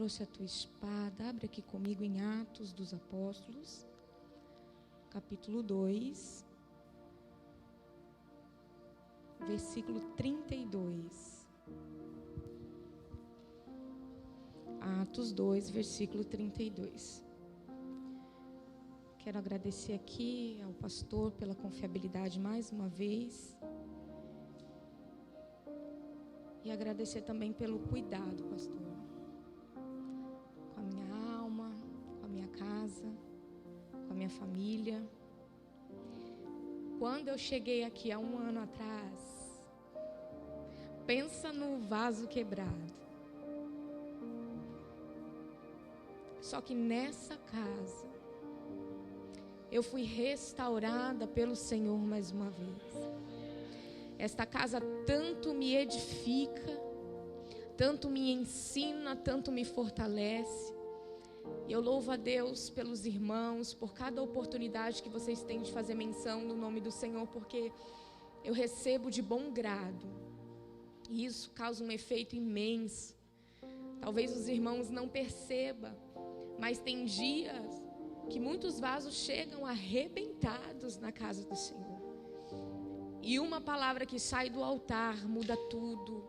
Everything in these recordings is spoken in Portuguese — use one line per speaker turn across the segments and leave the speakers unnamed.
Trouxe a tua espada, abre aqui comigo em Atos dos Apóstolos, capítulo 2, versículo 32. Atos 2, versículo 32. Quero agradecer aqui ao pastor pela confiabilidade mais uma vez. E agradecer também pelo cuidado, pastor, com a minha alma, com a minha casa, com a minha família. Quando eu cheguei aqui há um ano atrás, pensa no vaso quebrado. Só que nessa casa, eu fui restaurada pelo Senhor mais uma vez. Esta casa tanto me edifica, tanto me ensina, tanto me fortalece. E eu louvo a Deus pelos irmãos, por cada oportunidade que vocês têm de fazer menção no nome do Senhor, porque eu recebo de bom grado. E isso causa um efeito imenso. Talvez os irmãos não percebam, mas tem dias que muitos vasos chegam arrebentados na casa do Senhor. E uma palavra que sai do altar muda tudo.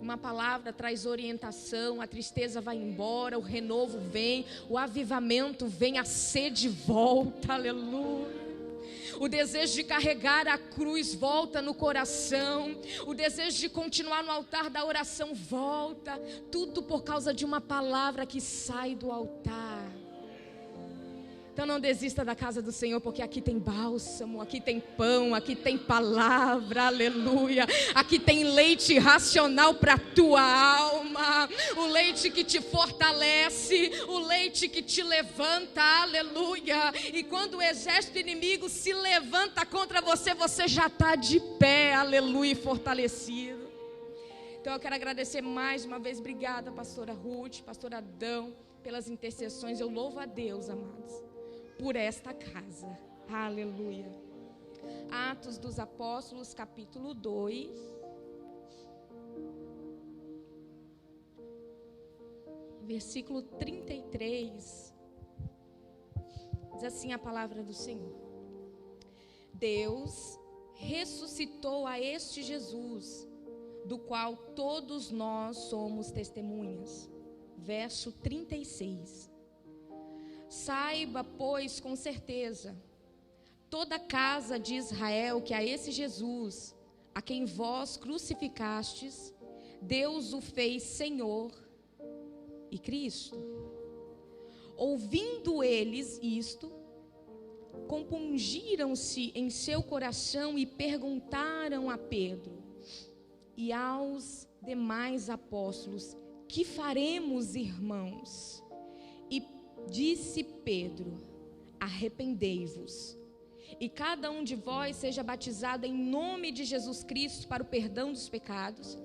Uma palavra traz orientação, a tristeza vai embora, o renovo vem, o avivamento vem, a sede volta, aleluia. O desejo de carregar a cruz volta no coração, o desejo de continuar no altar da oração volta, tudo por causa de uma palavra que sai do altar. Então não desista da casa do Senhor, porque aqui tem bálsamo, aqui tem pão, aqui tem palavra, aleluia. Aqui tem leite racional para a tua alma, o leite que te fortalece, o leite que te levanta, aleluia. E quando o exército inimigo se levanta contra você, você já está de pé, aleluia, fortalecido. Então eu quero agradecer mais uma vez, obrigada pastora Ruth, pastor Adão, pelas intercessões. Eu louvo a Deus, amados, por esta casa, aleluia. Atos dos Apóstolos, capítulo 2, versículo 33, diz assim a palavra do Senhor: Deus ressuscitou a este Jesus, do qual todos nós somos testemunhas. Verso 36. Saiba, pois, com certeza, toda a casa de Israel, que a esse Jesus, a quem vós crucificastes, Deus o fez Senhor e Cristo. Ouvindo eles isto, compungiram-se em seu coração e perguntaram a Pedro e aos demais apóstolos: que faremos, irmãos? E disse Pedro: arrependei-vos, e cada um de vós seja batizado em nome de Jesus Cristo para o perdão dos pecados,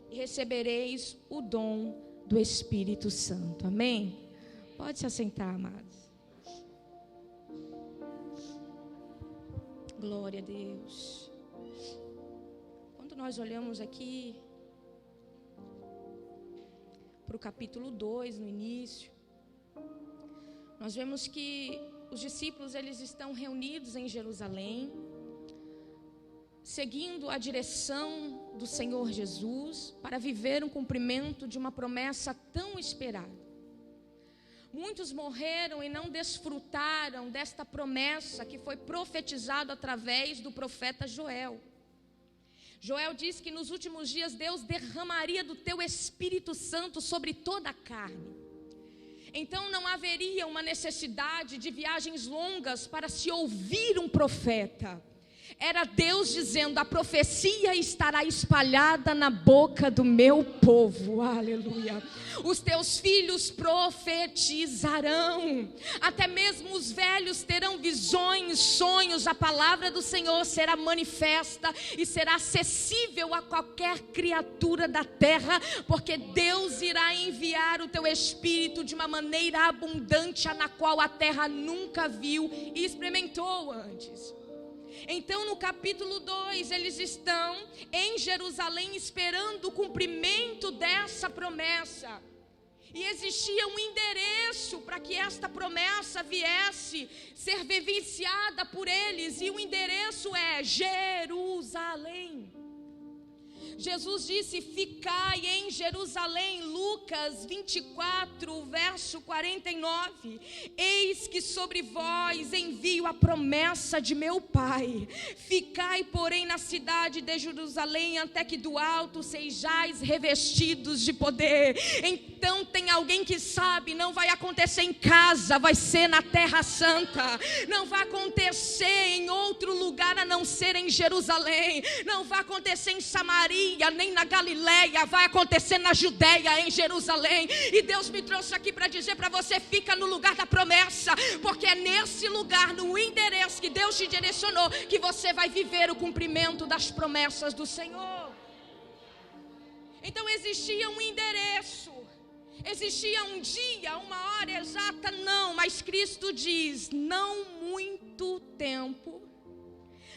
e recebereis o dom do Espírito Santo. Amém? Pode se assentar, amados. Glória a Deus. Quando nós olhamos aqui para o capítulo 2, no início, nós vemos que os discípulos, eles estão reunidos em Jerusalém, seguindo a direção do Senhor Jesus, para viver um cumprimento de uma promessa tão esperada. Muitos morreram e não desfrutaram desta promessa que foi profetizada através do profeta Joel. Joel diz que nos últimos dias Deus derramaria do teu Espírito Santo sobre toda a carne. Então não haveria uma necessidade de viagens longas para se ouvir um profeta. Era Deus dizendo: a profecia estará espalhada na boca do meu povo, aleluia. Os teus filhos profetizarão, até mesmo os velhos terão visões, sonhos. A palavra do Senhor será manifesta e será acessível a qualquer criatura da terra, porque Deus irá enviar o teu Espírito de uma maneira abundante, na qual a terra nunca viu e experimentou antes. Então no capítulo 2 eles estão em Jerusalém esperando o cumprimento dessa promessa. E existia um endereço para que esta promessa viesse ser vivenciada por eles. E o endereço é Jerusalém. Jesus disse: ficai em Jerusalém. Lucas 24, verso 49. Eis que sobre vós envio a promessa de meu Pai. Ficai, porém, na cidade de Jerusalém, até que do alto sejais revestidos de poder. Então tem alguém que sabe, não vai acontecer em casa, vai ser na Terra Santa. Não vai acontecer em outro lugar a não ser em Jerusalém. Não vai acontecer em Samaria, nem na Galileia, vai acontecer na Judeia, em Jerusalém. E Deus me trouxe aqui para dizer para você: fica no lugar da promessa, porque é nesse lugar, no endereço que Deus te direcionou, que você vai viver o cumprimento das promessas do Senhor. Então existia um endereço, existia um dia, uma hora exata, não, mas Cristo diz: não muito tempo,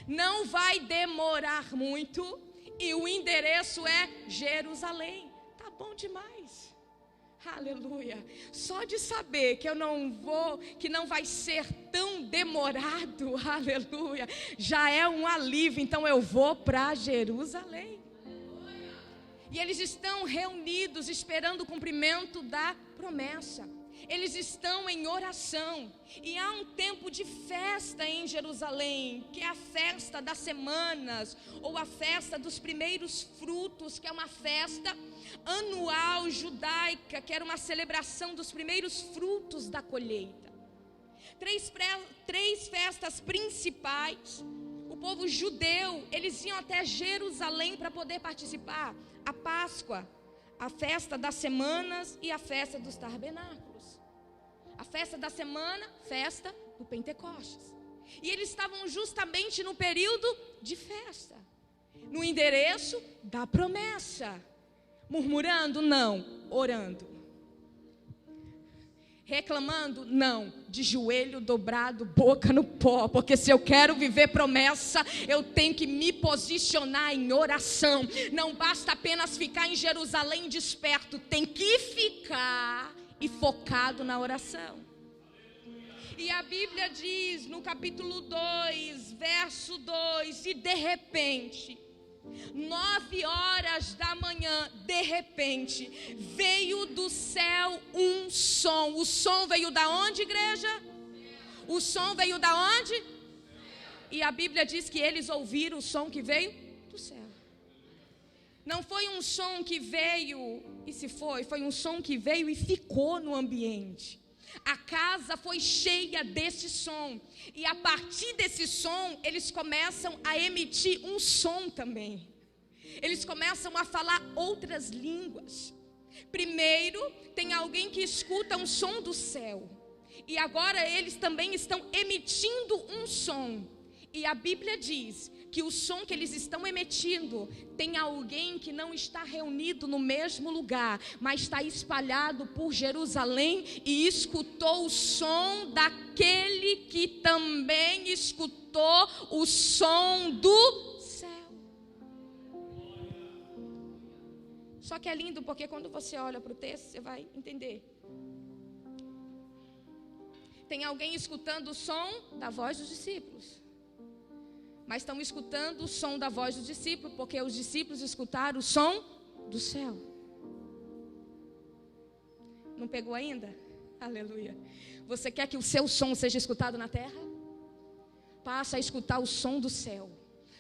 não vai demorar muito. E o endereço é Jerusalém. Tá bom demais. Aleluia. Só de saber que eu não vou, que não vai ser tão demorado, aleluia, já é um alívio. Então eu vou para Jerusalém. E eles estão reunidos esperando o cumprimento da promessa. Eles estão em oração. E há um tempo de festa em Jerusalém, que é a festa das semanas, ou a festa dos primeiros frutos, que é uma festa anual judaica, que era uma celebração dos primeiros frutos da colheita. Três festas principais. O povo judeu, eles iam até Jerusalém para poder participar. A Páscoa, a festa das semanas e a festa dos tabernáculos. A festa da semana, festa do Pentecostes. E eles estavam justamente no período de festa, no endereço da promessa. Murmurando? Não. Orando. Reclamando? Não. De joelho dobrado, boca no pó. Porque se eu quero viver promessa, eu tenho que me posicionar em oração. Não basta apenas ficar em Jerusalém desperto, tem que ficar e focado na oração. E a Bíblia diz no capítulo 2, verso 2: e de repente, 9 horas da manhã, de repente, veio do céu um som. O som veio da onde, igreja? O som veio da onde? E a Bíblia diz que eles ouviram o som que veio do céu. Não foi um som que veio e se foi, foi um som que veio e ficou no ambiente. A casa foi cheia desse som. E a partir desse som, eles começam a emitir um som também. Eles começam a falar outras línguas. Primeiro, tem alguém que escuta um som do céu. E agora eles também estão emitindo um som. E a Bíblia diz que o som que eles estão emitindo, tem alguém que não está reunido no mesmo lugar, mas está espalhado por Jerusalém e escutou o som daquele que também escutou o som do céu. Só que é lindo porque quando você olha para o texto, você vai entender. Tem alguém escutando o som da voz dos discípulos. Mas estão escutando o som da voz dos discípulos, porque os discípulos escutaram o som do céu. Não pegou ainda? Aleluia. Você quer que o seu som seja escutado na terra? Passa a escutar o som do céu.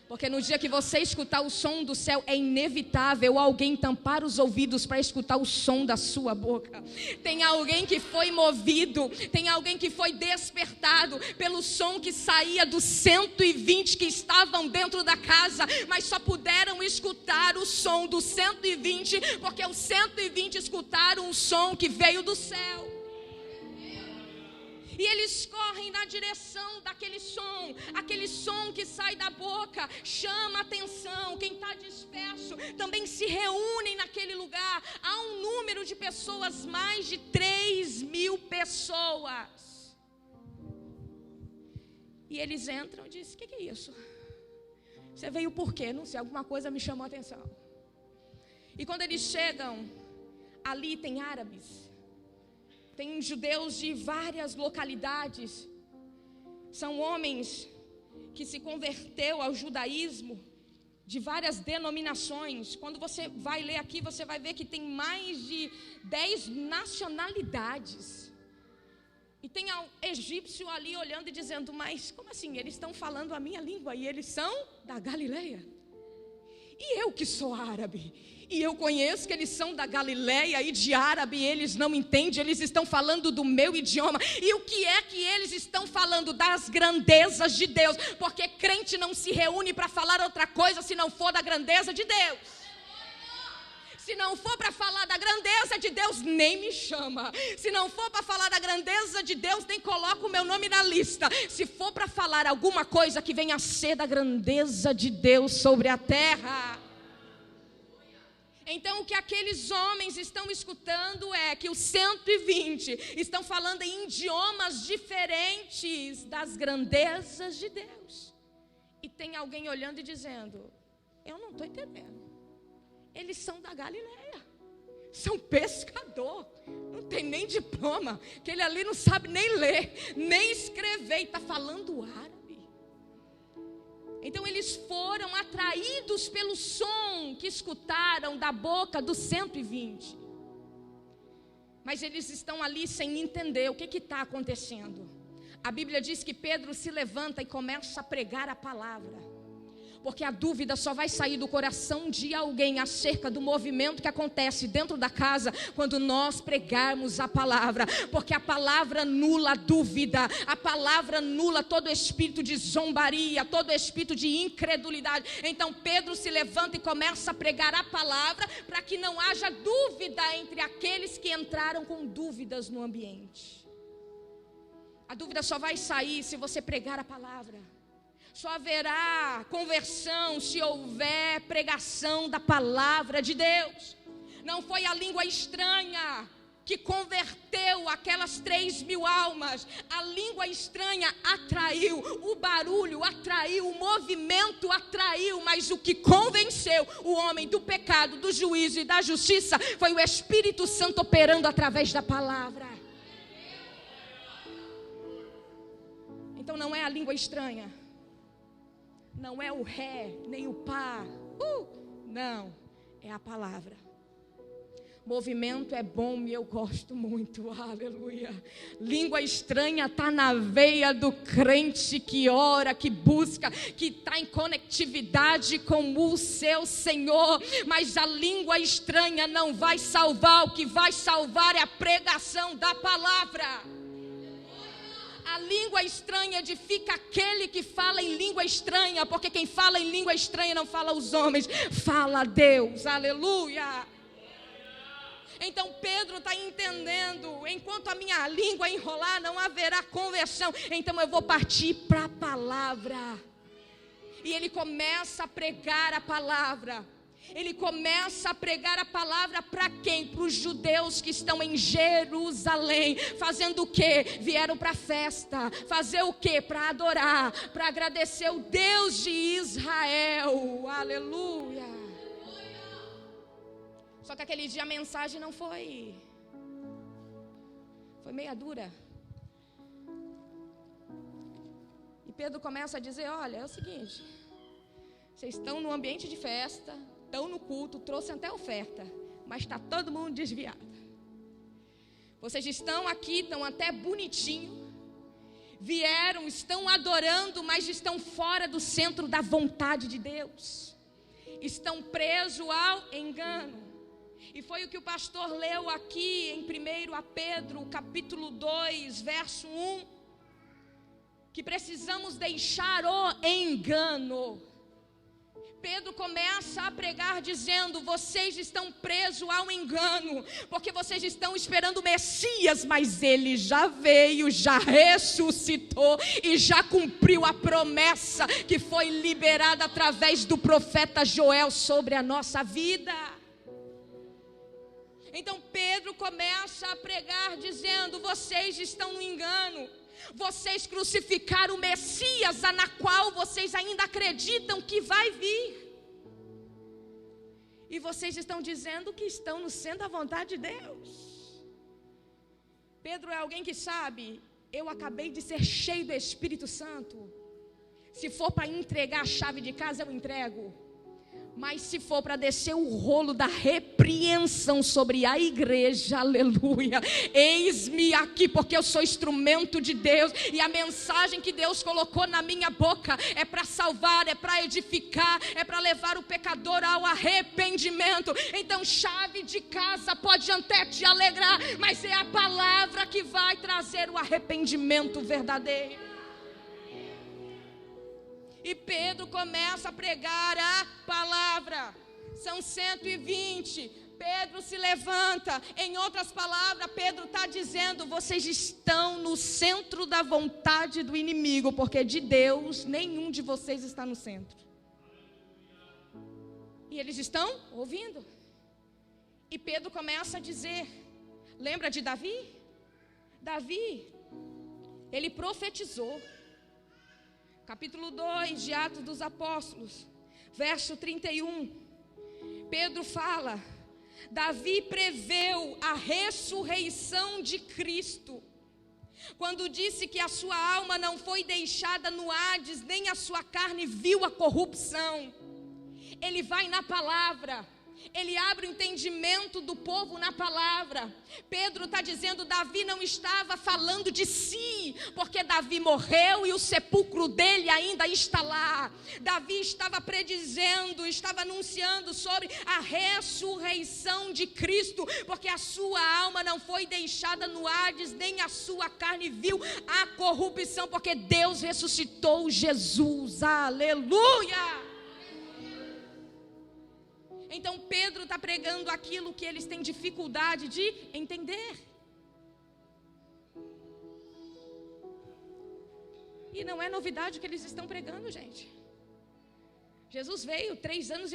Porque no dia que você escutar o som do céu, é inevitável alguém tampar os ouvidos para escutar o som da sua boca. Tem alguém que foi movido, tem alguém que foi despertado pelo som que saía dos 120 que estavam dentro da casa, mas só puderam escutar o som dos 120, porque os 120 escutaram o som que veio do céu. E eles correm na direção daquele som, aquele som que sai da boca, chama a atenção. Quem está disperso também se reúnem naquele lugar. Há um número de pessoas, mais de 3.000 pessoas. E eles entram e dizem: o que é isso? Você veio por quê? Não sei, alguma coisa me chamou a atenção. E quando eles chegam, ali tem árabes, Tem judeus de várias localidades. São homens que se converteu ao judaísmo de várias denominações. Quando você vai ler aqui, você vai ver que tem mais de 10 nacionalidades. E tem um egípcio ali olhando e dizendo, mas como assim? Eles estão falando a minha língua e eles são da Galileia. E eu que sou árabe, e eu conheço que eles são da Galileia e de árabe eles não entendem, eles estão falando do meu idioma. E o que é que eles estão falando? Das grandezas de Deus, porque crente não se reúne para falar outra coisa se não for da grandeza de Deus. Se não for para falar da grandeza de Deus, nem me chama. Se não for para falar da grandeza de Deus, nem coloca o meu nome na lista. Se for para falar alguma coisa que venha a ser da grandeza de Deus sobre a terra. Então o que aqueles homens estão escutando é que os 120 estão falando em idiomas diferentes das grandezas de Deus. E tem alguém olhando e dizendo, eu não estou entendendo. Eles são da Galileia, são pescador, não tem nem diploma, que ele ali não sabe nem ler, nem escrever, e está falando árabe. Então eles foram atraídos pelo som que escutaram da boca dos 120. Mas eles estão ali sem entender o que está acontecendo. A Bíblia diz que Pedro se levanta e começa a pregar a palavra. Porque a dúvida só vai sair do coração de alguém acerca do movimento que acontece dentro da casa quando nós pregarmos a palavra. Porque a palavra anula a dúvida, a palavra anula todo espírito de zombaria, todo espírito de incredulidade. Então Pedro se levanta e começa a pregar a palavra para que não haja dúvida entre aqueles que entraram com dúvidas no ambiente. A dúvida só vai sair se você pregar a palavra. Só haverá conversão se houver pregação da palavra de Deus. Não foi a língua estranha que converteu aquelas 3.000 almas. A língua estranha atraiu, o barulho atraiu, o movimento atraiu, mas o que convenceu o homem do pecado, do juízo e da justiça foi o Espírito Santo operando através da palavra. Então não é a língua estranha. Não é o ré, nem o pá. Não, é a palavra. Movimento é bom e eu gosto muito, aleluia. Língua estranha está na veia do crente que ora, que busca, que está em conectividade com o seu Senhor. Mas a língua estranha não vai salvar, o que vai salvar é a pregação da palavra. A língua estranha edifica aquele que fala em língua estranha, porque quem fala em língua estranha não fala aos homens, fala a Deus, aleluia. Então Pedro está entendendo, enquanto a minha língua enrolar não haverá conversão, então eu vou partir para a palavra. E ele começa a pregar a palavra. Ele começa a pregar a palavra para quem? Para os judeus que estão em Jerusalém. Fazendo o quê? Vieram para a festa. Fazer o quê? Para adorar, para agradecer o Deus de Israel. Aleluia. Só que aquele dia a mensagem não foi meia dura. E Pedro começa a dizer, olha, é o seguinte, vocês estão no ambiente de festa, estão no culto, trouxe até oferta, mas está todo mundo desviado. Vocês estão aqui, estão até bonitinho, vieram, estão adorando, mas estão fora do centro da vontade de Deus. Estão presos ao engano. E foi o que o pastor leu aqui em 1 Pedro, capítulo 2, verso 1. Que precisamos deixar o engano. Pedro começa a pregar dizendo, vocês estão presos ao engano, porque vocês estão esperando o Messias, mas ele já veio, já ressuscitou e já cumpriu a promessa que foi liberada através do profeta Joel sobre a nossa vida. Então Pedro começa a pregar dizendo, vocês estão no engano. Vocês crucificaram o Messias, na qual vocês ainda acreditam que vai vir. E vocês estão dizendo que estão no centro da vontade de Deus. Pedro é alguém que sabe, eu acabei de ser cheio do Espírito Santo. Se for para entregar a chave de casa, eu entrego. Mas se for para descer o rolo da repreensão sobre a igreja, aleluia, eis-me aqui, porque eu sou instrumento de Deus, e a mensagem que Deus colocou na minha boca é para salvar, é para edificar, é para levar o pecador ao arrependimento. Então chave de casa pode até te alegrar, mas é a palavra que vai trazer o arrependimento verdadeiro. E Pedro começa a pregar a palavra. São 120. Pedro se levanta. Em outras palavras, Pedro está dizendo: vocês estão no centro da vontade do inimigo, porque de Deus nenhum de vocês está no centro. E eles estão ouvindo. E Pedro começa a dizer: lembra de Davi? Davi, ele profetizou. Capítulo 2 de Atos dos Apóstolos, verso 31. Pedro fala: Davi preveu a ressurreição de Cristo, quando disse que a sua alma não foi deixada no Hades, nem a sua carne viu a corrupção. Ele vai na palavra, ele abre o entendimento do povo na palavra. Pedro está dizendo: Davi não estava falando de si, porque Davi morreu e o sepulcro dele ainda está lá. Davi estava predizendo, estava anunciando sobre a ressurreição de Cristo, porque a sua alma não foi deixada no Hades, nem a sua carne viu a corrupção, porque Deus ressuscitou Jesus, aleluia. Então Pedro está pregando aquilo que eles têm dificuldade de entender. E não é novidade o que eles estão pregando, gente. Jesus veio 3 anos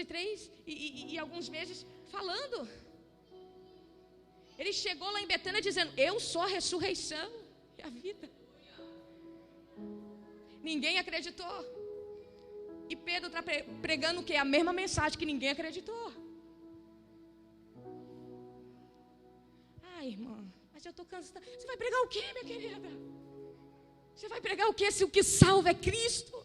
e alguns meses falando. Ele chegou lá em Betânia dizendo: eu sou a ressurreição e a vida. Ninguém acreditou. E Pedro está pregando o quê? A mesma mensagem que ninguém acreditou. Ah, irmã, mas eu estou cansada. Você vai pregar o quê, minha querida? Você vai pregar o quê se o que salva é Cristo?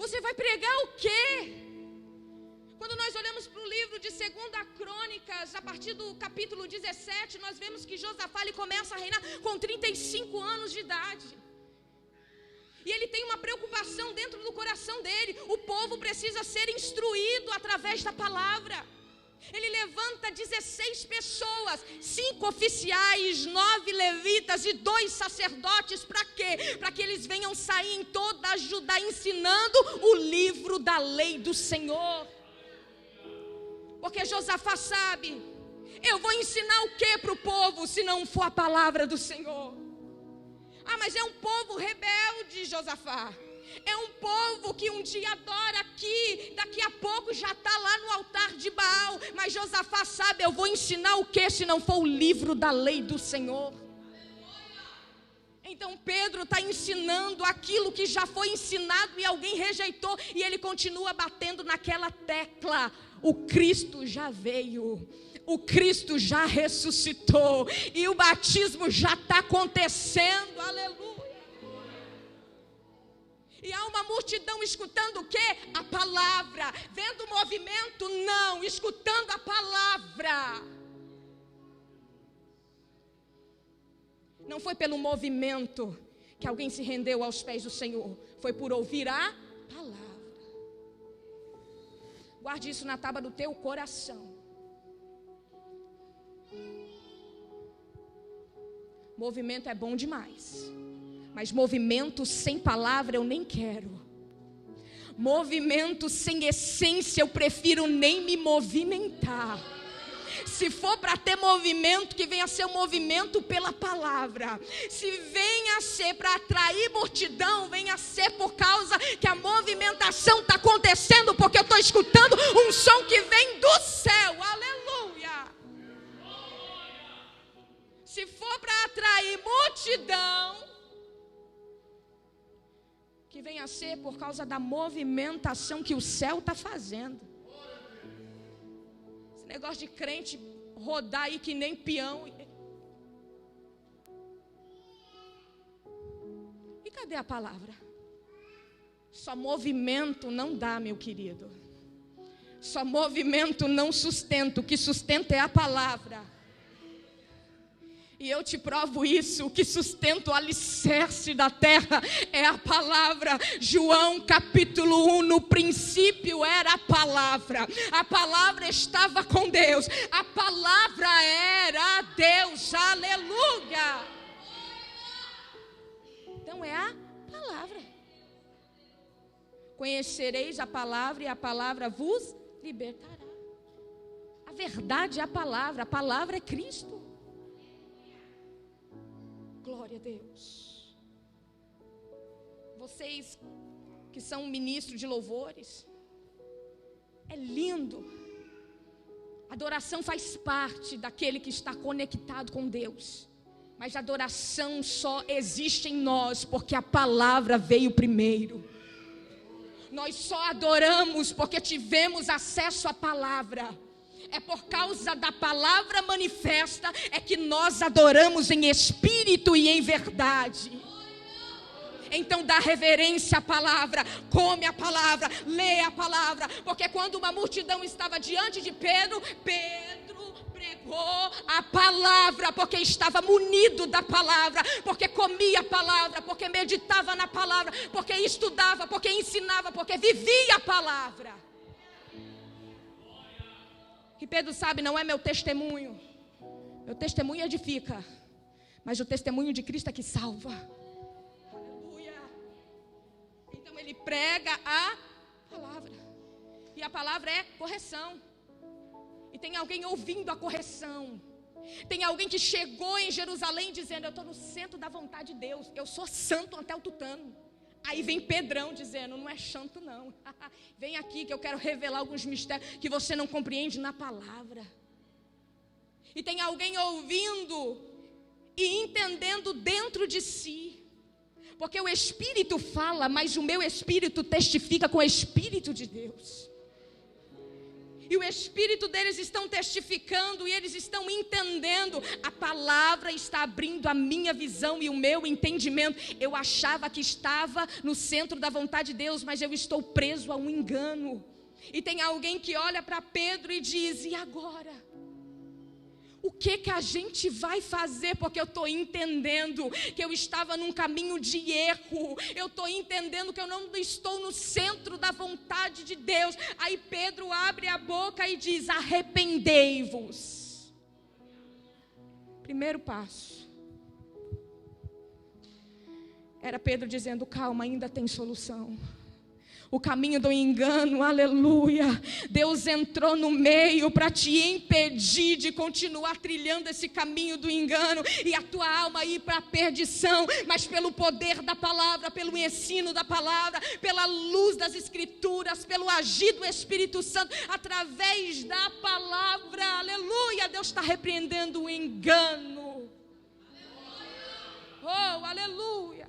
Você vai pregar o quê? Quando nós olhamos para o livro de 2 Crônicas, a partir do capítulo 17, nós vemos que Josafá ele começa a reinar com 35 anos de idade. E ele tem uma preocupação dentro do coração dele. O povo precisa ser instruído através da palavra. Ele levanta 16 pessoas, 5 oficiais, 9 levitas e 2 sacerdotes. Para quê? Para que eles venham sair em toda a Judá ensinando o livro da lei do Senhor. Porque Josafá sabe, eu vou ensinar o que para o povo se não for a palavra do Senhor? Ah, mas é um povo rebelde, Josafá. É um povo que um dia adora aqui, daqui a pouco já está lá no altar de Baal. Mas Josafá sabe, eu vou ensinar o que se não for o livro da lei do Senhor? Então Pedro está ensinando aquilo que já foi ensinado e alguém rejeitou. E ele continua batendo naquela tecla: o Cristo já veio. O Cristo já ressuscitou e o batismo já está acontecendo, aleluia. E há uma multidão escutando o quê? A palavra. Vendo o movimento? Não, escutando a palavra. Não foi pelo movimento que alguém se rendeu aos pés do Senhor, foi por ouvir a palavra. Guarde isso na tábua do teu coração. Movimento é bom demais, mas movimento sem palavra eu nem quero. Movimento sem essência eu prefiro nem me movimentar. Se for para ter movimento, que venha a ser um movimento pela palavra. Se venha a ser para atrair multidão, venha a ser por causa que a movimentação está acontecendo, porque eu estou escutando um som que vem do céu, aleluia. Se for para atrair multidão, que venha a ser por causa da movimentação que o céu está fazendo. Esse negócio de crente rodar aí que nem peão, Cadê a palavra? Só movimento não dá, meu querido. Só movimento não sustenta. O que sustenta é a palavra. E eu te provo isso, o que sustenta o alicerce da terra é a palavra. João capítulo 1, no princípio era a palavra estava com Deus, a palavra era Deus, aleluia. Então é a palavra. Conhecereis a palavra e a palavra vos libertará. A verdade é a palavra é Cristo. Glória a Deus. Vocês que são ministros de louvores, é lindo. Adoração faz parte daquele que está conectado com Deus. Mas a adoração só existe em nós porque a palavra veio primeiro. Nós só adoramos porque tivemos acesso à palavra. É por causa da palavra manifesta é que nós adoramos em espírito e em verdade. Então dá reverência à palavra, come a palavra, lê a palavra. Porque quando uma multidão estava diante de Pedro, Pedro pregou a palavra, porque estava munido da palavra, porque comia a palavra, porque meditava na palavra, porque estudava, porque ensinava, porque vivia a palavra. Que Pedro sabe, não é meu testemunho edifica, mas o testemunho de Cristo é que salva. Aleluia. Então ele prega a palavra, e a palavra é correção. E tem alguém ouvindo a correção. Tem alguém que chegou em Jerusalém dizendo: eu estou no centro da vontade de Deus, eu sou santo até o tutano. Aí vem Pedrão dizendo: não é santo não. Vem aqui que eu quero revelar alguns mistérios que você não compreende na palavra. E tem alguém ouvindo e entendendo dentro de si. Porque o Espírito fala, mas o meu Espírito testifica com o Espírito de Deus. E o Espírito deles estão testificando e eles estão entendendo. A palavra está abrindo a minha visão e o meu entendimento. Eu achava que estava no centro da vontade de Deus, mas eu estou preso a um engano. E tem alguém que olha para Pedro e diz: e agora? O que a gente vai fazer? Porque eu estou entendendo que eu estava num caminho de erro. Eu estou entendendo que eu não estou no centro da vontade de Deus. Aí Pedro abre a boca e diz: arrependei-vos. Primeiro passo. Era Pedro dizendo: calma, ainda tem solução. O caminho do engano, aleluia. Deus entrou no meio para te impedir de continuar trilhando esse caminho do engano e a tua alma ir para a perdição. Mas pelo poder da palavra, pelo ensino da palavra, pela luz das escrituras, pelo agir do Espírito Santo, através da palavra, aleluia, Deus está repreendendo o engano. Oh, aleluia.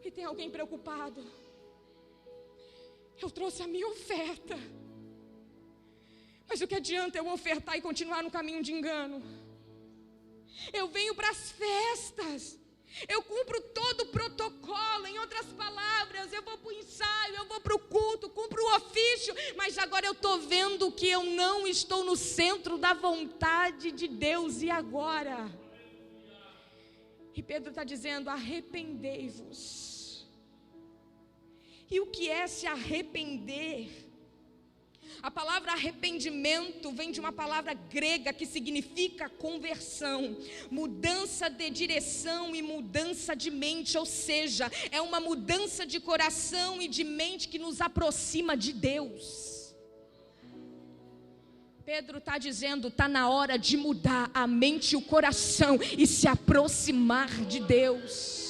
E tem alguém preocupado. Eu trouxe a minha oferta, mas o que adianta eu ofertar e continuar no caminho de engano? Eu venho para as festas, eu cumpro todo o protocolo. Em outras palavras, eu vou para o ensaio, eu vou para o culto, cumpro o ofício, mas agora eu estou vendo que eu não estou no centro da vontade de Deus. E agora? E Pedro está dizendo: arrependei-vos. E o que é se arrepender? A palavra arrependimento vem de uma palavra grega que significa conversão, mudança de direção e mudança de mente, ou seja, é uma mudança de coração e de mente que nos aproxima de Deus. Pedro está dizendo: está na hora de mudar a mente e o coração e se aproximar de Deus.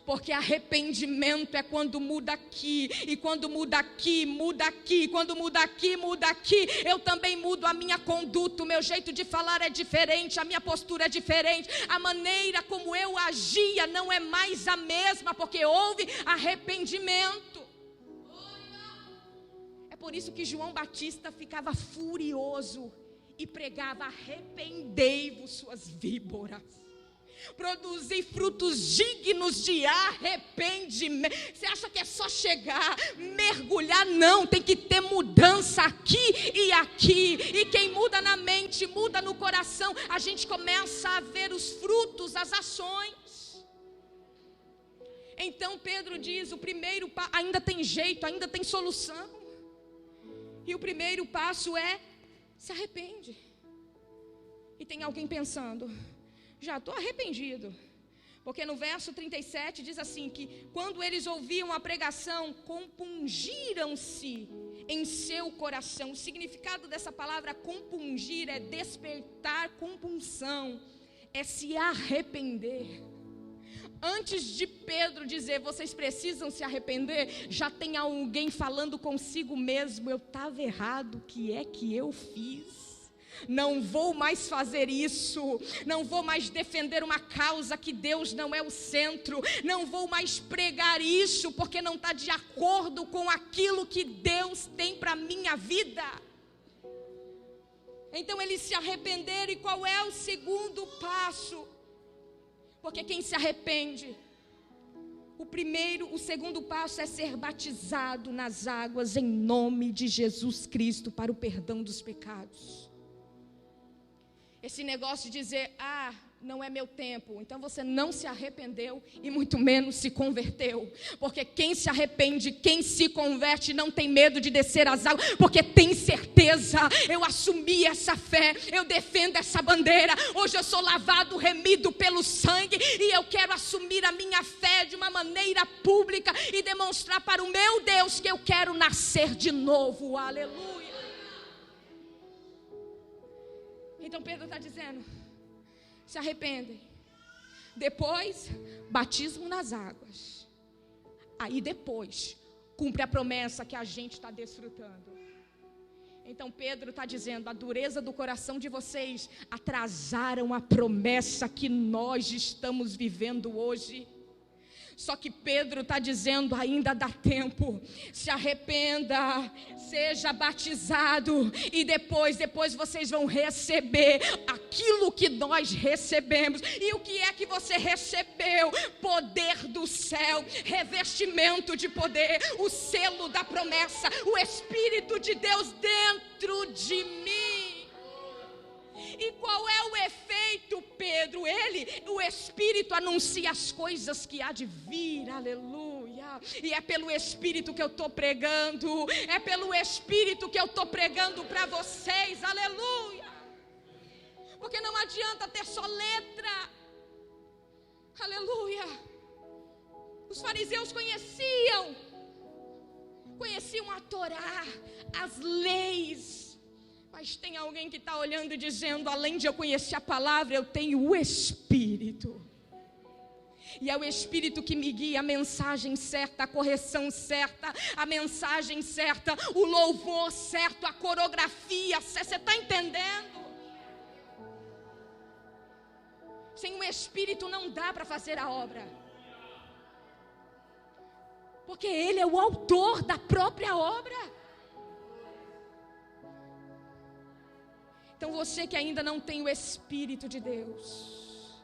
Porque arrependimento é quando muda aqui, e quando muda aqui, muda aqui, quando muda aqui, muda aqui. Eu também mudo a minha conduta, o meu jeito de falar é diferente, a minha postura é diferente, a maneira como eu agia não é mais a mesma, porque houve arrependimento. É por isso que João Batista ficava furioso e pregava: arrependei-vos, suas víboras. produzir frutos dignos de arrependimento. Você acha que é só chegar, mergulhar? Não, tem que ter mudança aqui e aqui. E quem muda na mente, muda no coração. A gente começa a ver os frutos, as ações. Então Pedro diz, o primeiro passo, ainda tem jeito, ainda tem solução. E o primeiro passo é, se arrepende. E tem alguém pensando, já estou arrependido. Porque no verso 37 diz assim, que quando eles ouviam a pregação, compungiram-se em seu coração. O significado dessa palavra compungir é despertar compunção, é se arrepender. Antes de Pedro dizer, vocês precisam se arrepender, já tem alguém falando consigo mesmo, eu estava errado, o que é que eu fiz? Não vou mais fazer isso, não vou mais defender uma causa que Deus não é o centro, não vou mais pregar isso, porque não está de acordo com aquilo que Deus tem para a minha vida. Então eles se arrependeram, e qual é o segundo passo? Porque quem se arrepende, o segundo passo é ser batizado nas águas em nome de Jesus Cristo para o perdão dos pecados. Esse negócio de dizer, não é meu tempo, então você não se arrependeu e muito menos se converteu. Porque quem se arrepende, quem se converte não tem medo de descer as águas, porque tem certeza, eu assumi essa fé, eu defendo essa bandeira, hoje eu sou lavado, remido pelo sangue, e eu quero assumir a minha fé de uma maneira pública e demonstrar para o meu Deus que eu quero nascer de novo, aleluia. Então Pedro está dizendo, se arrependem, depois batismo nas águas, aí depois cumpre a promessa que a gente está desfrutando. Então Pedro está dizendo, a dureza do coração de vocês atrasaram a promessa que nós estamos vivendo hoje. Só que Pedro está dizendo, ainda dá tempo, se arrependa, seja batizado, e depois vocês vão receber aquilo que nós recebemos. E o que é que você recebeu? Poder do céu, revestimento de poder, o selo da promessa, o Espírito de Deus dentro de mim. E qual é o efeito, Pedro? O Espírito anuncia as coisas que há de vir, aleluia. E é pelo Espírito que eu estou pregando, é pelo Espírito que eu estou pregando para vocês, aleluia. Porque não adianta ter só letra, aleluia. Os fariseus conheciam a Torá, as leis. Mas tem alguém que está olhando e dizendo, além de eu conhecer a palavra, eu tenho o Espírito. E é o Espírito que me guia a mensagem certa, a correção certa, a mensagem certa, o louvor certo, a coreografia. Você está entendendo? Sem o Espírito não dá para fazer a obra. Porque Ele é o autor da própria obra. Então você que ainda não tem o Espírito de Deus,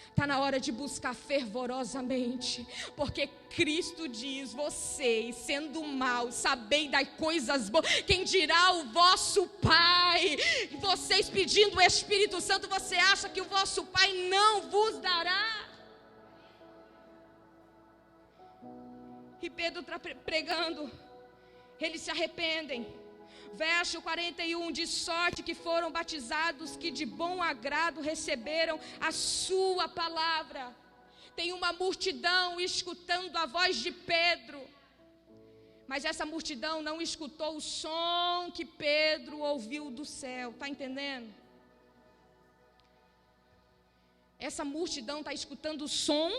está na hora de buscar fervorosamente, porque Cristo diz, vocês sendo mal, sabei das coisas boas, quem dirá o vosso Pai? Vocês pedindo o Espírito Santo, você acha que o vosso Pai não vos dará? E Pedro está pregando, eles se arrependem. Verso 41, de sorte que foram batizados, que de bom agrado receberam a sua palavra. Tem uma multidão escutando a voz de Pedro, mas essa multidão não escutou o som que Pedro ouviu do céu, está entendendo? Essa multidão está escutando o som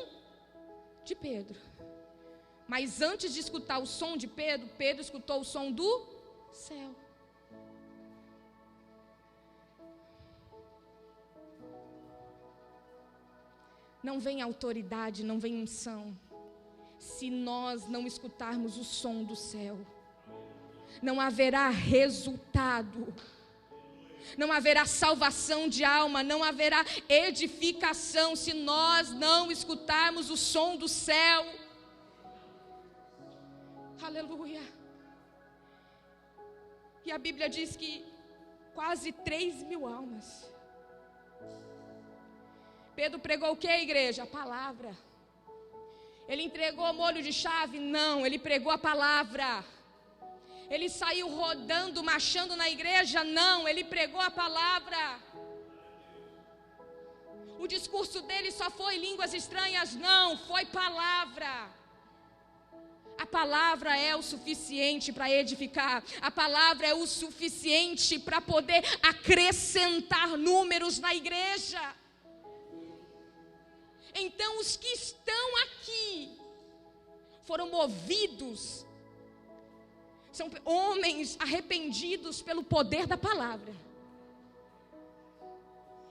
de Pedro, mas antes de escutar o som de Pedro, Pedro escutou o som do céu. Não vem autoridade, não vem unção, se nós não escutarmos o som do céu. Não haverá resultado, não haverá salvação de alma, não haverá edificação se nós não escutarmos o som do céu. Aleluia. E a Bíblia diz que quase 3.000 almas. Pedro pregou o que, igreja? A palavra. Ele entregou molho de chave? Não, ele pregou a palavra. Ele saiu rodando, marchando na igreja? Não, ele pregou a palavra. O discurso dele só foi línguas estranhas? Não, foi palavra. A palavra é o suficiente para edificar. A palavra é o suficiente para poder acrescentar números na igreja. Então os que estão aqui foram movidos, são homens arrependidos pelo poder da palavra.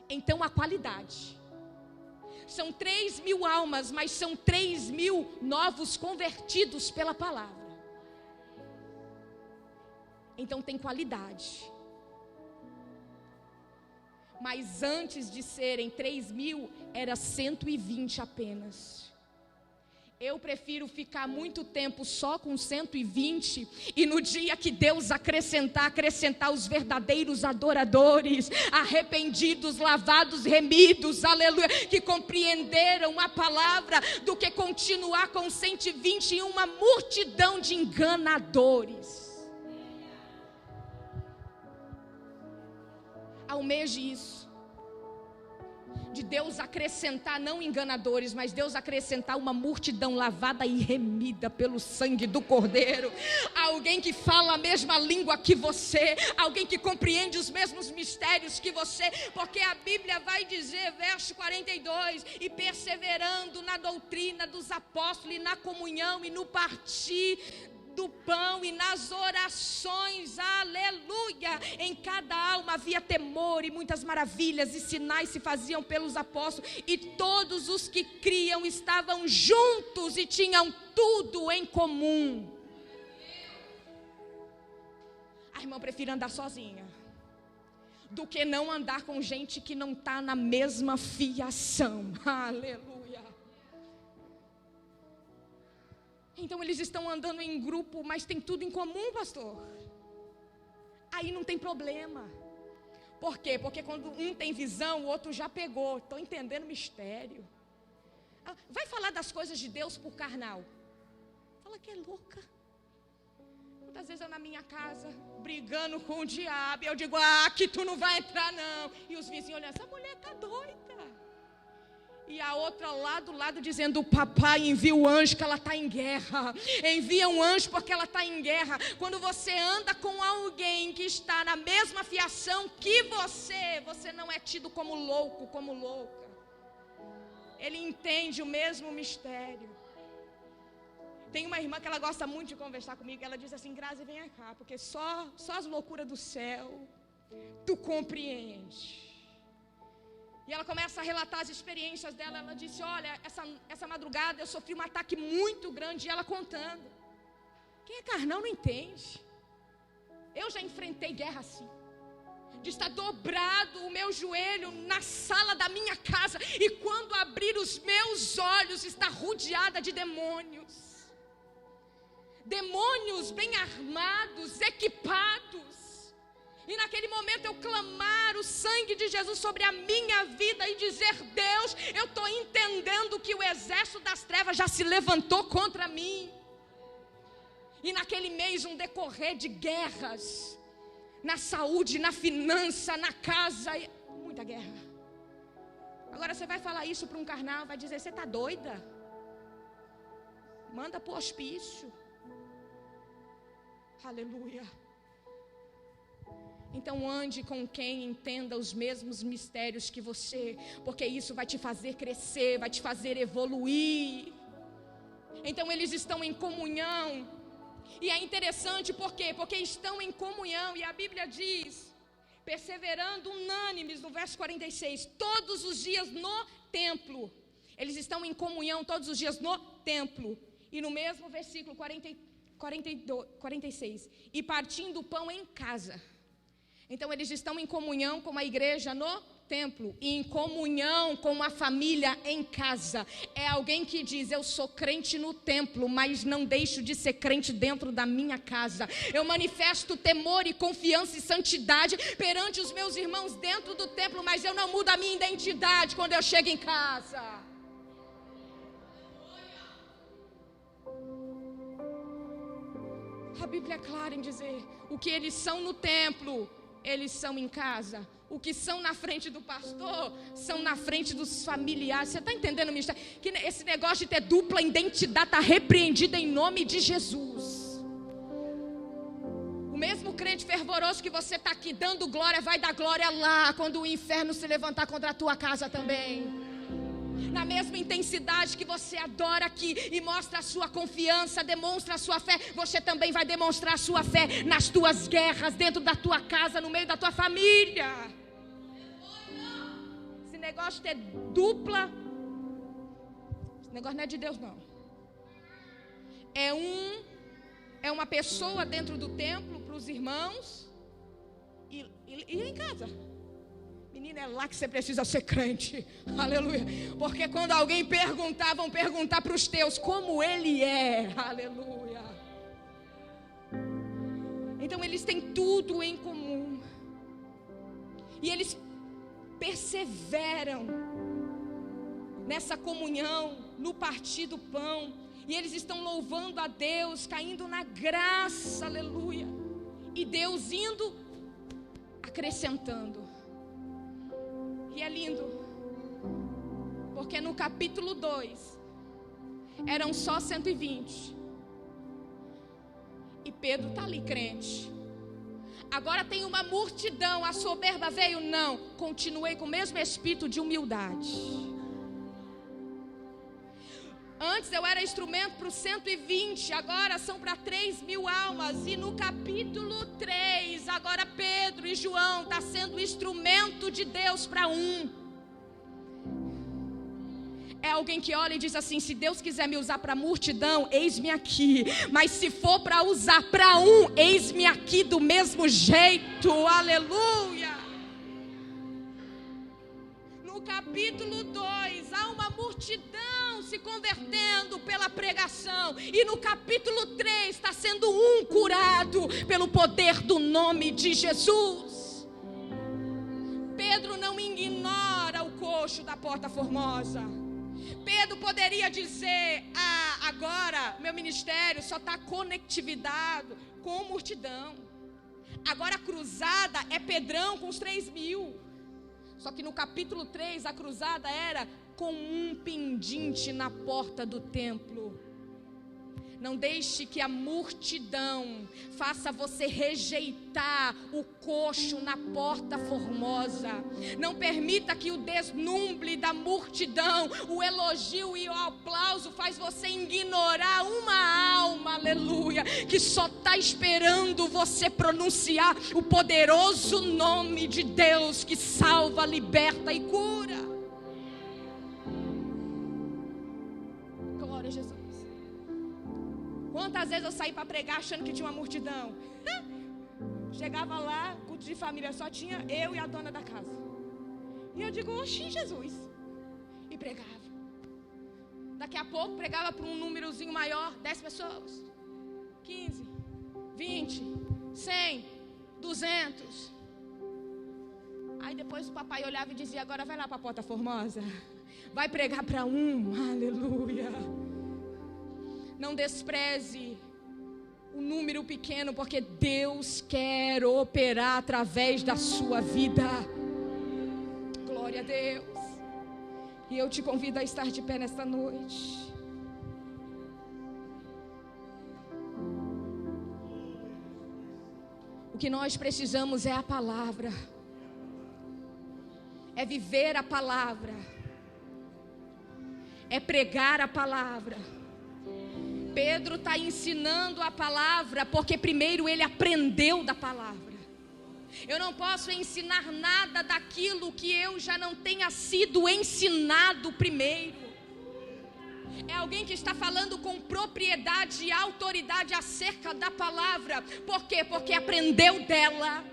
Então a qualidade, são 3.000 almas, mas são 3.000 novos convertidos pela palavra. Então tem qualidade. Mas antes de serem 3.000, era 120 apenas. Eu prefiro ficar muito tempo só com 120 e no dia que Deus acrescentar os verdadeiros adoradores, arrependidos, lavados, remidos, aleluia, que compreenderam a palavra, do que continuar com 120 e uma multidão de enganadores. Almeje isso, de Deus acrescentar, não enganadores, mas Deus acrescentar uma multidão lavada e remida pelo sangue do Cordeiro. Alguém que fala a mesma língua que você, alguém que compreende os mesmos mistérios que você, porque a Bíblia vai dizer, verso 42, e perseverando na doutrina dos apóstolos, e na comunhão, e no partir do pão, e nas orações, aleluia, em cada alma havia temor, e muitas maravilhas e sinais se faziam pelos apóstolos, e todos os que criam estavam juntos e tinham tudo em comum. A irmã prefere andar sozinha do que não andar com gente que não está na mesma fiação. Aleluia. Então eles estão andando em grupo, mas tem tudo em comum, pastor. Aí não tem problema. Por quê? Porque quando um tem visão, o outro já pegou. Estou entendendo o mistério. Vai falar das coisas de Deus por carnal. Fala que é louca. Muitas vezes eu na minha casa, brigando com o diabo, eu digo, aqui tu não vai entrar não. E os vizinhos olhando, essa mulher está doida. E a outra lá do lado dizendo, o papai envia o anjo que ela está em guerra. Envia um anjo porque ela está em guerra. Quando você anda com alguém que está na mesma fiação que você não é tido como louco, como louca. Ele entende o mesmo mistério. Tem uma irmã que ela gosta muito de conversar comigo. Ela diz assim, Grazi, vem cá, porque só as loucuras do céu tu compreende. E ela começa a relatar as experiências dela. Ela disse, olha, essa madrugada eu sofri um ataque muito grande. E ela contando. Quem é carnal não entende. Eu já enfrentei guerra assim. De estar dobrado o meu joelho na sala da minha casa. E quando abrir os meus olhos, está rodeada de demônios. Demônios bem armados, equipados. E naquele momento eu clamar o sangue de Jesus sobre a minha vida e dizer, Deus, eu estou entendendo que o exército das trevas já se levantou contra mim. E naquele mês um decorrer de guerras, na saúde, na finança, na casa, muita guerra. Agora você vai falar isso para um carnal, vai dizer, você está doida? Manda para o hospício. Aleluia. Então ande com quem entenda os mesmos mistérios que você, porque isso vai te fazer crescer, vai te fazer evoluir. Então eles estão em comunhão. E é interessante por quê? Porque estão em comunhão. E a Bíblia diz, perseverando unânimes, no verso 46, todos os dias no templo. Eles estão em comunhão todos os dias no templo. E no mesmo versículo 46, e partindo o pão em casa. Então eles estão em comunhão com a igreja no templo e em comunhão com a família em casa. É alguém que diz: eu sou crente no templo, mas não deixo de ser crente dentro da minha casa. Eu manifesto temor e confiança e santidade perante os meus irmãos dentro do templo, mas eu não mudo a minha identidade quando eu chego em casa. A Bíblia é clara em dizer: o que eles são no templo, eles são em casa. O que são na frente do pastor, são na frente dos familiares. Você está entendendo, ministério? Que esse negócio de ter dupla identidade está repreendido em nome de Jesus. O mesmo crente fervoroso que você está aqui dando glória, vai dar glória lá, quando o inferno se levantar contra a tua casa também. Na mesma intensidade que você adora aqui e mostra a sua confiança, demonstra a sua fé, você também vai demonstrar a sua fé nas tuas guerras, dentro da tua casa, no meio da tua família. Esse negócio de ter dupla, esse negócio não é de Deus, não. É uma pessoa dentro do templo para os irmãos e em casa. Menina, é lá que você precisa ser crente. Aleluia. Porque quando alguém perguntar, vão perguntar para os teus como ele é. Aleluia. Então eles têm tudo em comum. E eles perseveram nessa comunhão, no partir do pão. E eles estão louvando a Deus, caindo na graça. Aleluia. E Deus indo acrescentando. E é lindo, porque no capítulo 2, eram só 120, e Pedro está ali crente. Agora tem uma multidão, a soberba veio? Não, continuei com o mesmo espírito de humildade. Antes eu era instrumento para os 120, agora são para 3.000 almas. E no capítulo 3, agora Pedro e João estão sendo instrumento de Deus para um. É alguém que olha e diz assim: se Deus quiser me usar para multidão, eis-me aqui. Mas se for para usar para um, eis-me aqui do mesmo jeito. Aleluia. No capítulo 2, há uma multidão se convertendo pela pregação. E no capítulo 3 está sendo um curado pelo poder do nome de Jesus. Pedro não ignora o coxo da Porta Formosa. Pedro poderia dizer: agora meu ministério só está conectividade com multidão. Agora a cruzada é Pedrão com os 3.000. Só que no capítulo 3 a cruzada era com um pendente na porta do templo. Não deixe que a multidão faça você rejeitar o coxo na Porta Formosa. Não permita que o deslumbre da multidão, o elogio e o aplauso faz você ignorar uma alma, aleluia, que só está esperando você pronunciar o poderoso nome de Deus que salva, liberta e cura. Glória a Jesus. Quantas vezes eu saí para pregar achando que tinha uma multidão? Chegava lá, culto de família, só tinha eu e a dona da casa. E eu digo: oxi, Jesus. E pregava. Daqui a pouco pregava para um númerozinho maior, 10 pessoas, 15, 20, 100, 200. Aí depois o papai olhava e dizia: agora vai lá para a Porta Formosa. Vai pregar para um, aleluia. Não despreze o número pequeno, porque Deus quer operar através da sua vida. Glória a Deus. E eu te convido a estar de pé nesta noite. O que nós precisamos é a palavra. É viver a palavra. É pregar a palavra. Pedro está ensinando a palavra porque primeiro ele aprendeu da palavra. Eu não posso ensinar nada daquilo que eu já não tenha sido ensinado primeiro. É alguém que está falando com propriedade e autoridade acerca da palavra. Por quê? Porque aprendeu dela.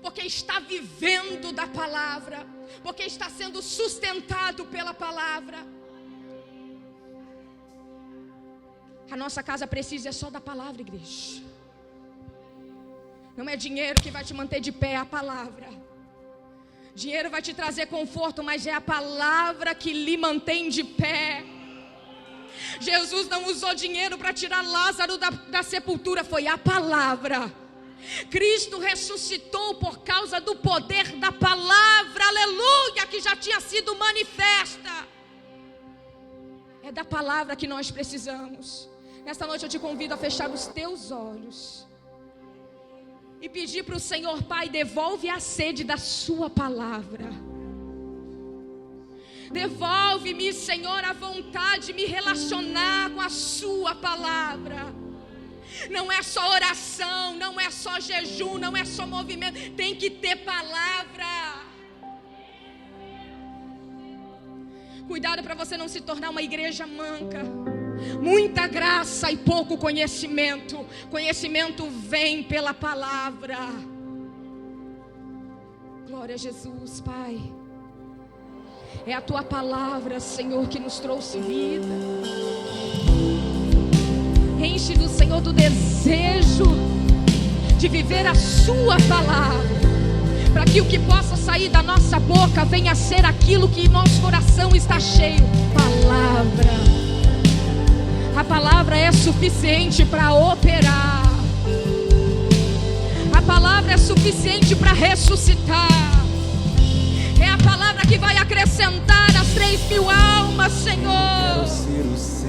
porque está vivendo da palavra, porque está sendo sustentado pela palavra. A nossa casa precisa só da palavra, igreja. Não é dinheiro que vai te manter de pé, é a palavra. Dinheiro vai te trazer conforto, mas é a palavra que lhe mantém de pé. Jesus não usou dinheiro para tirar Lázaro da sepultura, foi a palavra. Cristo ressuscitou por causa do poder da palavra, aleluia, que já tinha sido manifesta. É da palavra que nós precisamos. Nesta noite eu te convido a fechar os teus olhos e pedir para o Senhor: Pai, devolve a sede da sua palavra. Devolve-me, Senhor, a vontade de me relacionar com a sua palavra. Não é só oração, não é só jejum, não é só movimento, tem que ter palavra. Cuidado para você não se tornar uma igreja manca. Muita graça e pouco conhecimento. Conhecimento vem pela palavra. Glória a Jesus, Pai. É a tua palavra, Senhor, que nos trouxe vida. Enche do Senhor do desejo de viver a sua palavra, para que o que possa sair da nossa boca venha a ser aquilo que nosso coração está cheio. Palavra. A palavra é suficiente para operar. A palavra é suficiente para ressuscitar. É a palavra que vai acrescentar as 3.000 almas, Senhor.